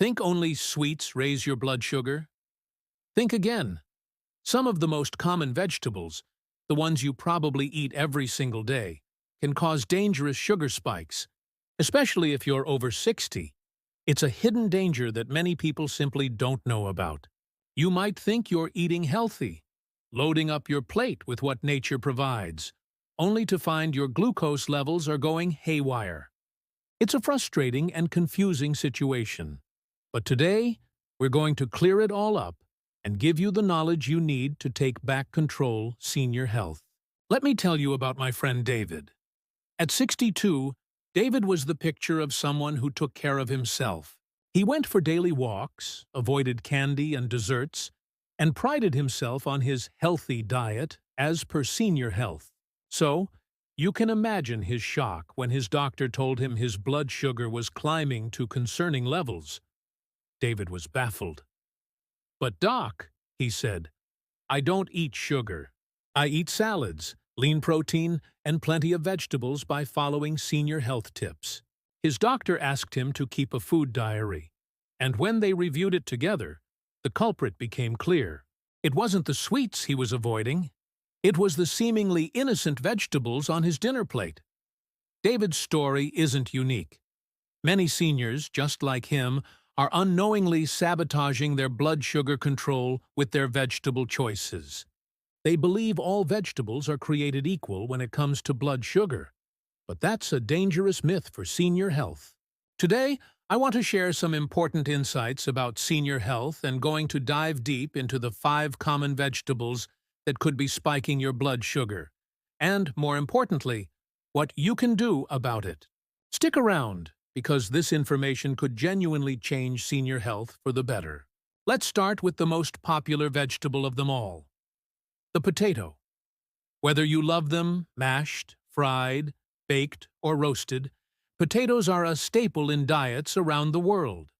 Think only sweets raise your blood sugar? Think again. Some of the most common vegetables, the ones you probably eat every single day, can cause dangerous sugar spikes, especially if you're over 60. It's a hidden danger that many people simply don't know about. You might think you're eating healthy, loading up your plate with what nature provides, only to find your glucose levels are going haywire. It's a frustrating and confusing situation. But today, we're going to clear it all up and give you the knowledge you need to take back control senior health. Let me tell you about my friend David. At 62, David was the picture of someone who took care of himself. He went for daily walks, avoided candy and desserts, and prided himself on his healthy diet as per senior health. So, you can imagine his shock when his doctor told him his blood sugar was climbing to concerning levels. David was baffled. "But doc," he said, "I don't eat sugar. I eat salads, lean protein, and plenty of vegetables by following senior health tips." His doctor asked him to keep a food diary, and when they reviewed it together, the culprit became clear. It wasn't the sweets he was avoiding. It was the seemingly innocent vegetables on his dinner plate. David's story isn't unique. Many seniors, just like him, are unknowingly sabotaging their blood sugar control with their vegetable choices. They believe all vegetables are created equal when it comes to blood sugar, but that's a dangerous myth for senior health. Today, I want to share some important insights about senior health and going to dive deep into the 5 common vegetables that could be spiking your blood sugar, and, more importantly, what you can do about it. Stick around, because this information could genuinely change senior health for the better. Let's start with the most popular vegetable of them all, the potato. Whether you love them mashed, fried, baked, or roasted, potatoes are a staple in diets around the world.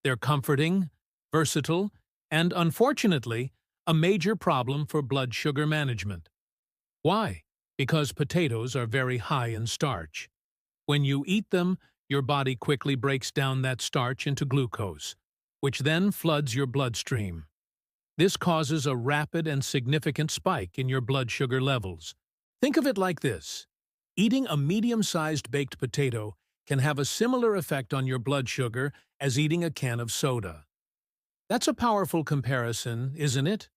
They're comforting, versatile, and, unfortunately, a major problem for blood sugar management. Why? Because potatoes are very high in starch. When you eat them, your body quickly breaks down that starch into glucose, which then floods your bloodstream. This causes a rapid and significant spike in your blood sugar levels. Think of it like this. Eating a medium-sized baked potato can have a similar effect on your blood sugar as eating a can of soda. That's a powerful comparison, isn't it?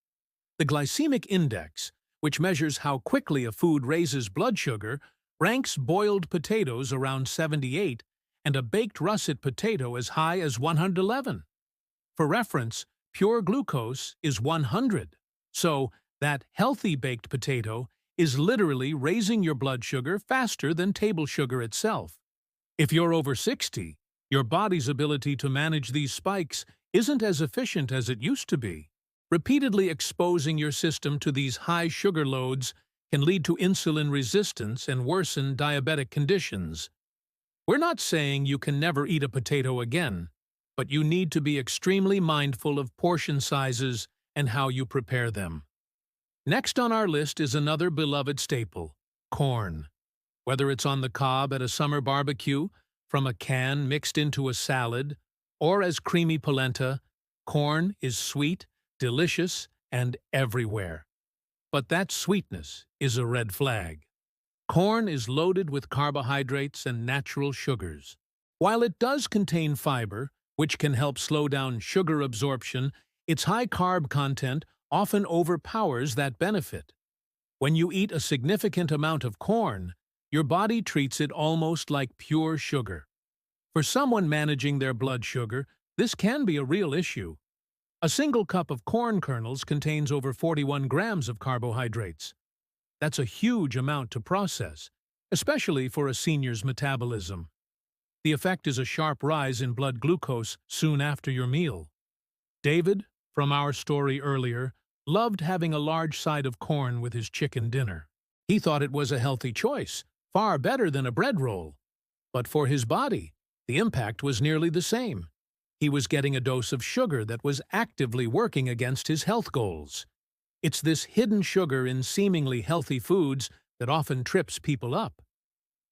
The glycemic index, which measures how quickly a food raises blood sugar, ranks boiled potatoes around 78 and a baked russet potato as high as 111. For reference, pure glucose is 100. So, that healthy baked potato is literally raising your blood sugar faster than table sugar itself. If you're over 60, your body's ability to manage these spikes isn't as efficient as it used to be. Repeatedly exposing your system to these high sugar loads can lead to insulin resistance and worsen diabetic conditions. We're not saying you can never eat a potato again, but you need to be extremely mindful of portion sizes and how you prepare them. Next on our list is another beloved staple, corn. Whether it's on the cob at a summer barbecue, from a can mixed into a salad, or as creamy polenta, corn is sweet, delicious, and everywhere. But that sweetness is a red flag. Corn is loaded with carbohydrates and natural sugars. While it does contain fiber, which can help slow down sugar absorption, its high carb content often overpowers that benefit. When you eat a significant amount of corn, your body treats it almost like pure sugar. For someone managing their blood sugar, this can be a real issue. A single cup of corn kernels contains over 41 grams of carbohydrates. That's a huge amount to process, especially for a senior's metabolism. The effect is a sharp rise in blood glucose soon after your meal. David, from our story earlier, loved having a large side of corn with his chicken dinner. He thought it was a healthy choice, far better than a bread roll. But for his body, the impact was nearly the same. He was getting a dose of sugar that was actively working against his health goals. It's this hidden sugar in seemingly healthy foods that often trips people up.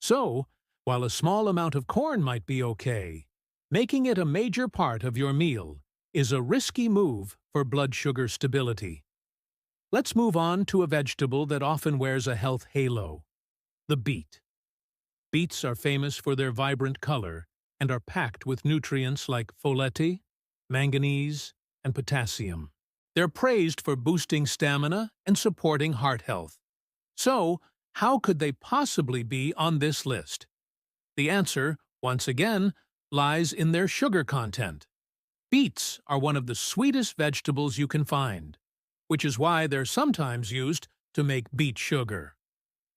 So, while a small amount of corn might be okay, Making it a major part of your meal is a risky move for blood sugar stability. Let's move on to a vegetable that often wears a health halo: the beet. Beets are famous for their vibrant color and are packed with nutrients like folate, manganese, and potassium. They're praised for boosting stamina and supporting heart health. So, how could they possibly be on this list? The answer, once again, lies in their sugar content. Beets are one of the sweetest vegetables you can find, which is why they're sometimes used to make beet sugar.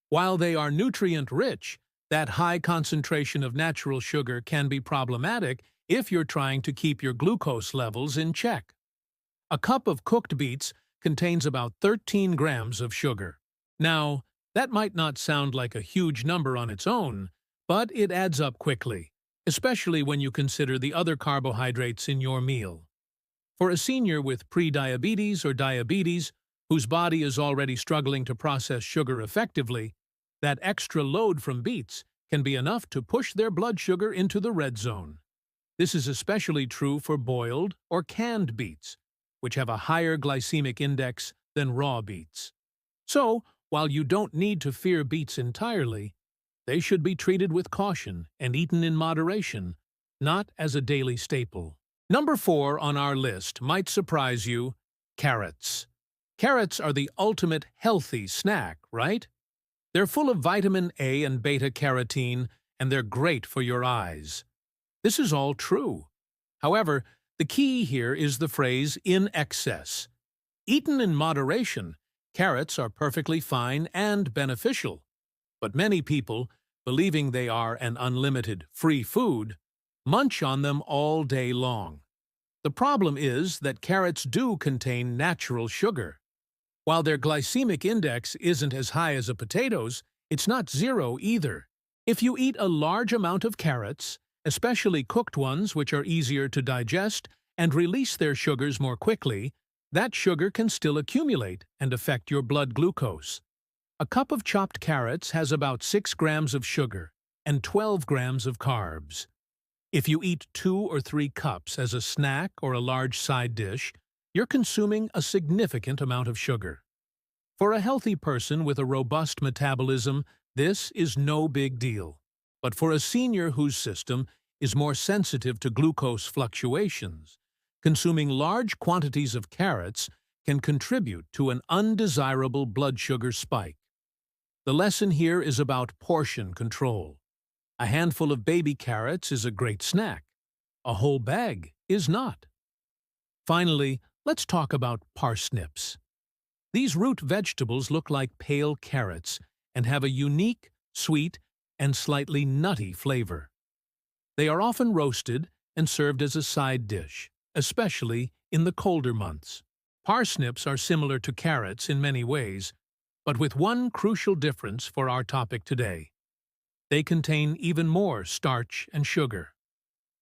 While they are nutrient-rich, that high concentration of natural sugar can be problematic if you're trying to keep your glucose levels in check. A cup of cooked beets contains about 13 grams of sugar. Now, that might not sound like a huge number on its own, but it adds up quickly, especially when you consider the other carbohydrates in your meal. For a senior with prediabetes or diabetes, whose body is already struggling to process sugar effectively, that extra load from beets can be enough to push their blood sugar into the red zone. This is especially true for boiled or canned beets, which have a higher glycemic index than raw beets. So, while you don't need to fear beets entirely, they should be treated with caution and eaten in moderation, not as a daily staple. Number 4 on our list might surprise you: carrots. Carrots are the ultimate healthy snack, right? They're full of vitamin A and beta-carotene, and they're great for your eyes. This is all true. However, the key here is the phrase "in excess." Eaten in moderation, carrots are perfectly fine and beneficial. But many people, believing they are an unlimited, free food, munch on them all day long. The problem is that carrots do contain natural sugar. While their glycemic index isn't as high as a potato's, it's not zero either. If you eat a large amount of carrots, especially cooked ones which are easier to digest and release their sugars more quickly, that sugar can still accumulate and affect your blood glucose. A cup of chopped carrots has about 6 grams of sugar and 12 grams of carbs. If you eat 2 or 3 cups as a snack or a large side dish, you're consuming a significant amount of sugar. For a healthy person with a robust metabolism, this is no big deal. But for a senior whose system is more sensitive to glucose fluctuations, consuming large quantities of carrots can contribute to an undesirable blood sugar spike. The lesson here is about portion control. A handful of baby carrots is a great snack. A whole bag is not. Finally, let's talk about parsnips. These root vegetables look like pale carrots and have a unique, sweet, and slightly nutty flavor. They are often roasted and served as a side dish, especially in the colder months. Parsnips are similar to carrots in many ways, but with one crucial difference for our topic today. They contain even more starch and sugar.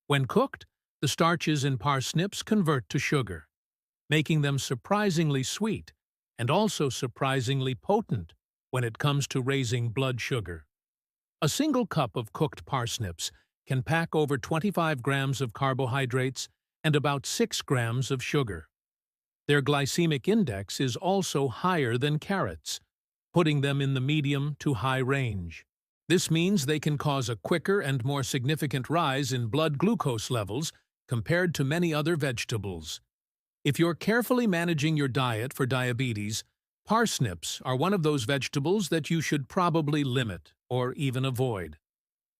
When cooked, the starches in parsnips convert to sugar, making them surprisingly sweet and also surprisingly potent when it comes to raising blood sugar. A single cup of cooked parsnips can pack over 25 grams of carbohydrates and about 6 grams of sugar. Their glycemic index is also higher than carrots, putting them in the medium to high range. This means they can cause a quicker and more significant rise in blood glucose levels compared to many other vegetables. If you're carefully managing your diet for diabetes, parsnips are one of those vegetables that you should probably limit or even avoid.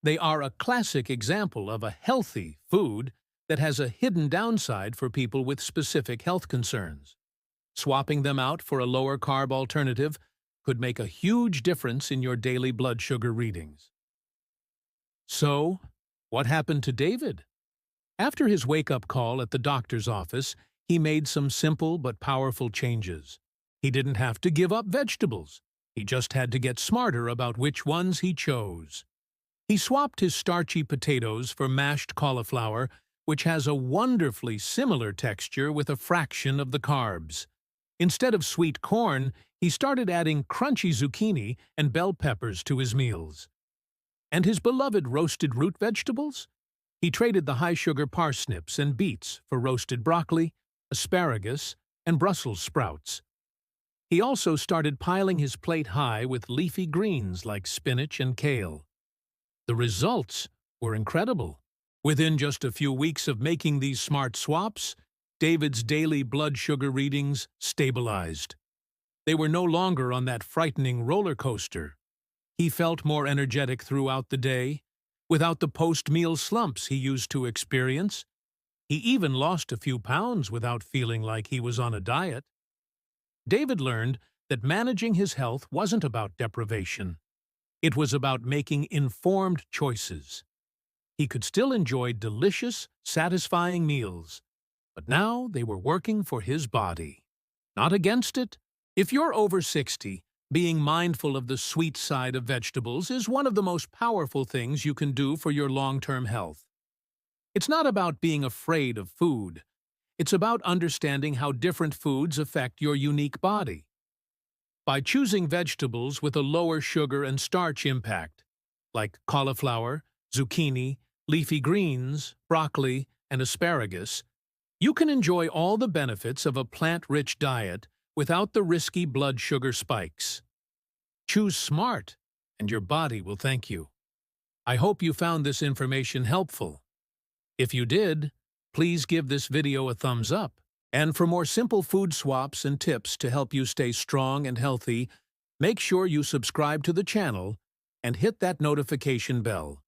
They are a classic example of a healthy food that has a hidden downside for people with specific health concerns. Swapping them out for a lower-carb alternative could make a huge difference in your daily blood sugar readings. So, what happened to David? After his wake-up call at the doctor's office, he made some simple but powerful changes. He didn't have to give up vegetables. He just had to get smarter about which ones he chose. He swapped his starchy potatoes for mashed cauliflower, which has a wonderfully similar texture with a fraction of the carbs. Instead of sweet corn, he started adding crunchy zucchini and bell peppers to his meals. And his beloved roasted root vegetables? He traded the high-sugar parsnips and beets for roasted broccoli, asparagus, and Brussels sprouts. He also started piling his plate high with leafy greens like spinach and kale. The results were incredible. Within just a few weeks of making these smart swaps, David's daily blood sugar readings stabilized. They were no longer on that frightening roller coaster. He felt more energetic throughout the day, without the post-meal slumps he used to experience. He even lost a few pounds without feeling like he was on a diet. David learned that managing his health wasn't about deprivation. It was about making informed choices. He could still enjoy delicious, satisfying meals, but now they were working for his body, not against it. If you're over 60, being mindful of the sweet side of vegetables is one of the most powerful things you can do for your long-term health. It's not about being afraid of food. It's about understanding how different foods affect your unique body. By choosing vegetables with a lower sugar and starch impact, like cauliflower, zucchini, leafy greens, broccoli, and asparagus, you can enjoy all the benefits of a plant-rich diet without the risky blood sugar spikes. Choose smart, and your body will thank you. I hope you found this information helpful. If you did, please give this video a thumbs up. And for more simple food swaps and tips to help you stay strong and healthy, make sure you subscribe to the channel and hit that notification bell.